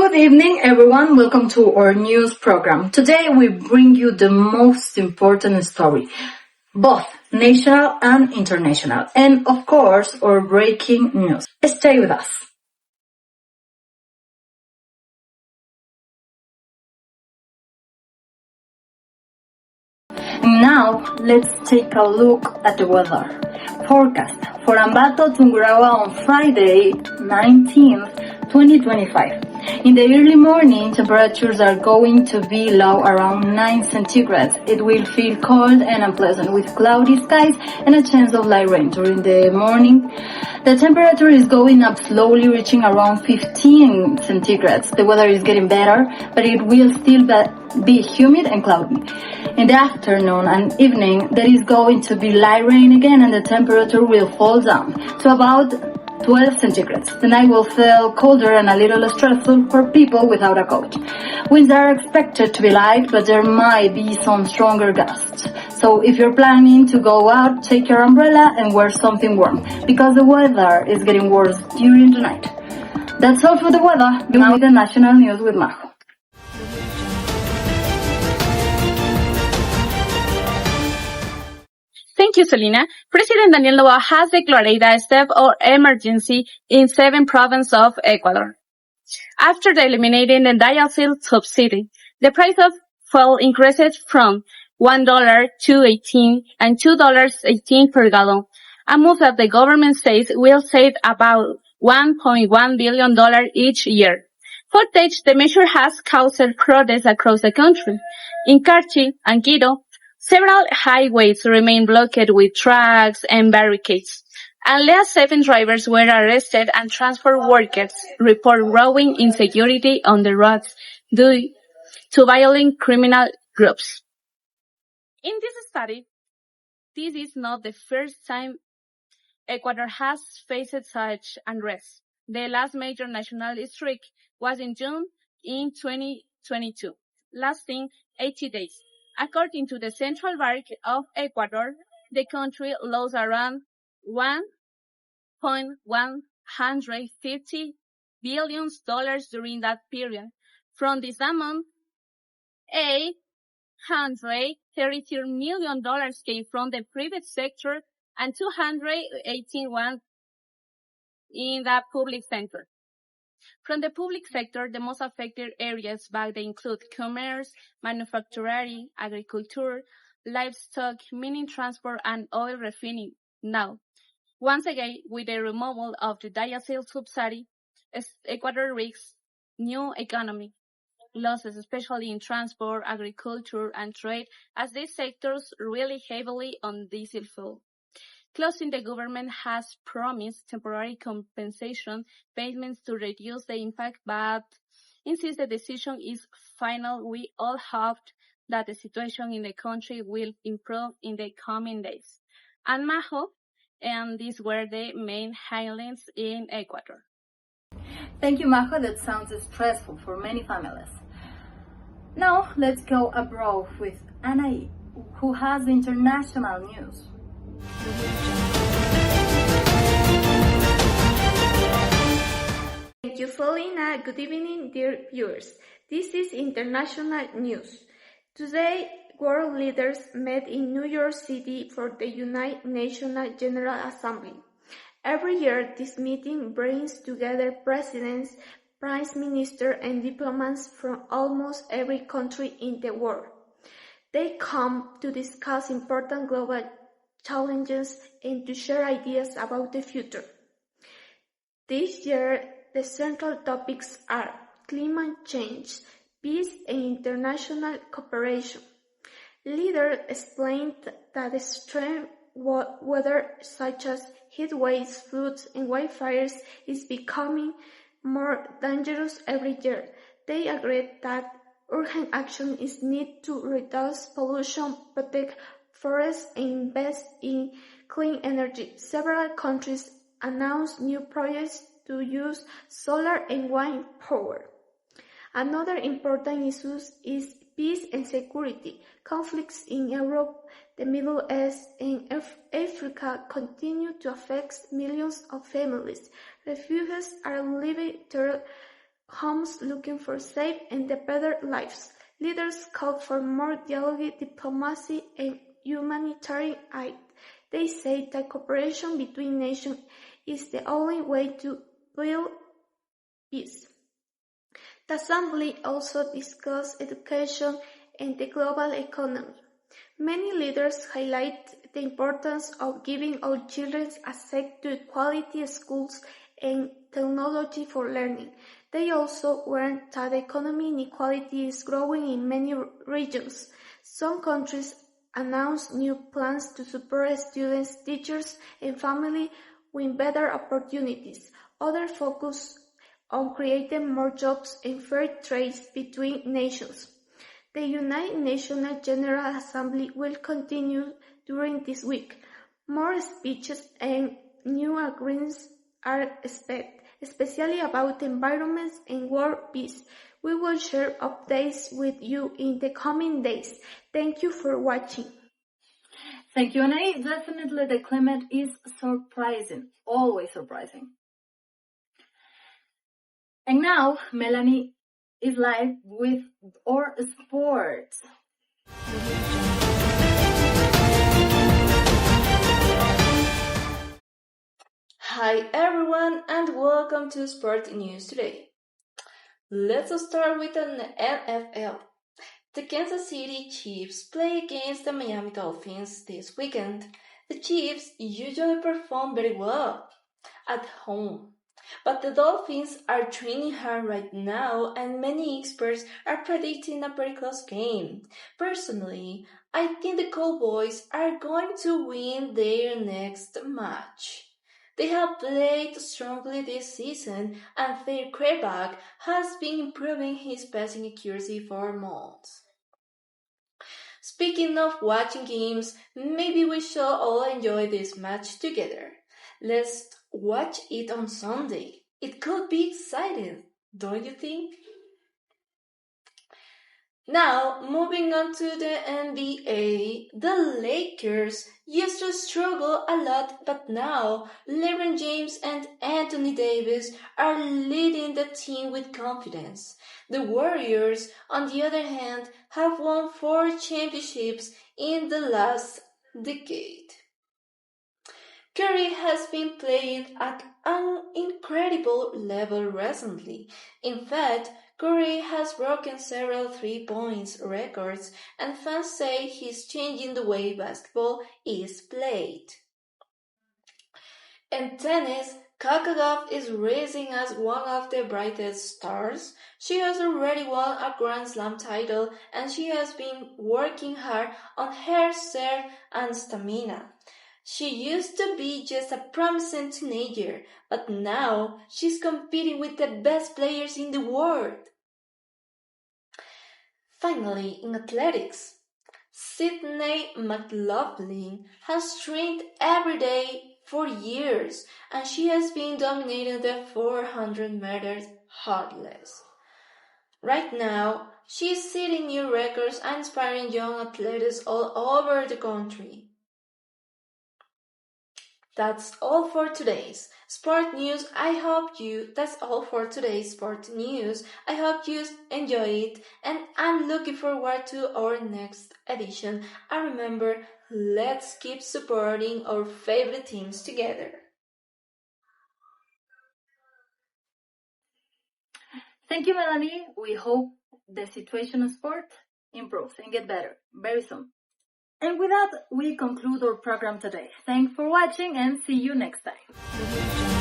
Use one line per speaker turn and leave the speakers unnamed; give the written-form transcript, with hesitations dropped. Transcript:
Good evening, everyone. Welcome to our news program. Today we bring you the most important story, both national and international, and of course, our breaking news. Stay with us. Now, let's take a look at the weather forecast for Ambato, Tungurahua on Friday, 19th, 2025. In the early morning, temperatures are going to be low around 9 centigrades. It will feel cold and unpleasant with cloudy skies and a chance of light rain during the morning. The temperature is going up slowly, reaching around 15 centigrades. The weather is getting better, but it will still be humid and cloudy. In the afternoon and evening, there is going to be light rain again and the temperature will fall down to about 12 centigrades. The night will feel colder and a little stressful for people without a coat. Winds are expected to be light, but there might be some stronger gusts. So if you're planning to go out, take your umbrella and wear something warm, because the weather is getting worse during the night. That's all for the weather. Now the national news with Majo.
Thank you, Selena. President Daniel Noboa has declared a state of emergency in 7 provinces of Ecuador. After eliminating the diesel subsidy, the price of fuel increased from $1 to $18 and $2.18 per gallon, a move that the government says will save about $1.1 billion each year. Footage, the measure has caused protests across the country. In Carchi and Quito, several highways remain blocked with trucks and barricades. At least 7 drivers were arrested and transport workers report growing insecurity on the roads due to violent criminal groups. In this study, this is not the first time Ecuador has faced such unrest. The last major national strike was in June in 2022, lasting 80 days. According to the Central Bank of Ecuador, the country lost around $1.150 billion during that period. From this amount, $833 million came from the private sector and $281 in the public sector. From the public sector, the most affected areas back they include commerce, manufacturing, agriculture, livestock, mining, transport, and oil refining. Now, once again, with the removal of the diesel subsidy, Ecuador risks new economic losses, especially in transport, agriculture, and trade, as these sectors rely heavily on diesel fuel. Closing, the government has promised temporary compensation payments to reduce the impact, but since the decision is final, we all hope that the situation in the country will improve in the coming days. And Majo, and these were the main highlights in Ecuador.
Thank you, Majo. That sounds stressful for many families. Now, let's go abroad with Anaí, who has international news.
Thank you, Selena. Good evening, dear viewers. This is international news. Today, world leaders met in New York City for the United Nations General Assembly. Every year, this meeting brings together presidents, prime ministers, and diplomats from almost every country in the world. They come to discuss important global challenges and to share ideas about the future. This year, the central topics are climate change, peace, and international cooperation. Leaders explained that extreme weather such as heat waves, floods, and wildfires is becoming more dangerous every year. They agreed that urgent action is needed to reduce pollution, protect forests, and invest in clean energy. Several countries announced new projects to use solar and wind power. Another important issue is peace and security. Conflicts in Europe, the Middle East, and Africa continue to affect millions of families. Refugees are leaving their homes looking for safe and better lives. Leaders called for more dialogue, diplomacy, and humanitarian aid. They say that cooperation between nations is the only way to build peace. The Assembly also discussed education and the global economy. Many leaders highlight the importance of giving all children access to quality schools and technology for learning. They also warned that economic inequality is growing in many regions. Some countries announced new plans to support students, teachers, and families with better opportunities. Others focus on creating more jobs and fair trade between nations. The United Nations General Assembly will continue during this week. More speeches and new agreements are expected, especially about the environment and world peace. We will share updates with you in the coming days. Thank you for watching.
Thank you, Anaí. Definitely the climate is surprising, always surprising. And now, Melanie is live with our sports.
Hi everyone and welcome to Sport News Today. Let's start with an NFL. The Kansas City Chiefs play against the Miami Dolphins this weekend. The Chiefs usually perform very well at home, but the Dolphins are training hard right now and many experts are predicting a very close game. Personally, I think the Cowboys are going to win their next match. They have played strongly this season and their quarterback has been improving his passing accuracy for months. Speaking of watching games, maybe we shall all enjoy this match together. Let's watch it on Sunday. It could be exciting, don't you think? Now, moving on to the NBA, the Lakers used to struggle a lot, but now LeBron James and Anthony Davis are leading the team with confidence. The Warriors, on the other hand, have won 4 championships in the last decade. Curry has been playing at an incredible level recently. In fact, Curry has broken several 3-point records, and fans say he's changing the way basketball is played. In tennis, Coco Gauff is rising as one of the brightest stars. She has already won a Grand Slam title, and she has been working hard on her serve and stamina. She used to be just a promising teenager, but now she's competing with the best players in the world. Finally, in athletics, Sydney McLaughlin has trained every day for years, and she has been dominating the 400 meters hurdles. Right now, she is setting new records and inspiring young athletes all over the country. That's all for today's sport news. That's all for today's sport news. I hope you enjoy it, and I'm looking forward to our next edition. And remember, let's keep supporting our favorite teams together.
Thank you, Melanie. We hope the situation of sport improves and get better very soon. And with that, we conclude our program today. Thanks for watching and see you next time.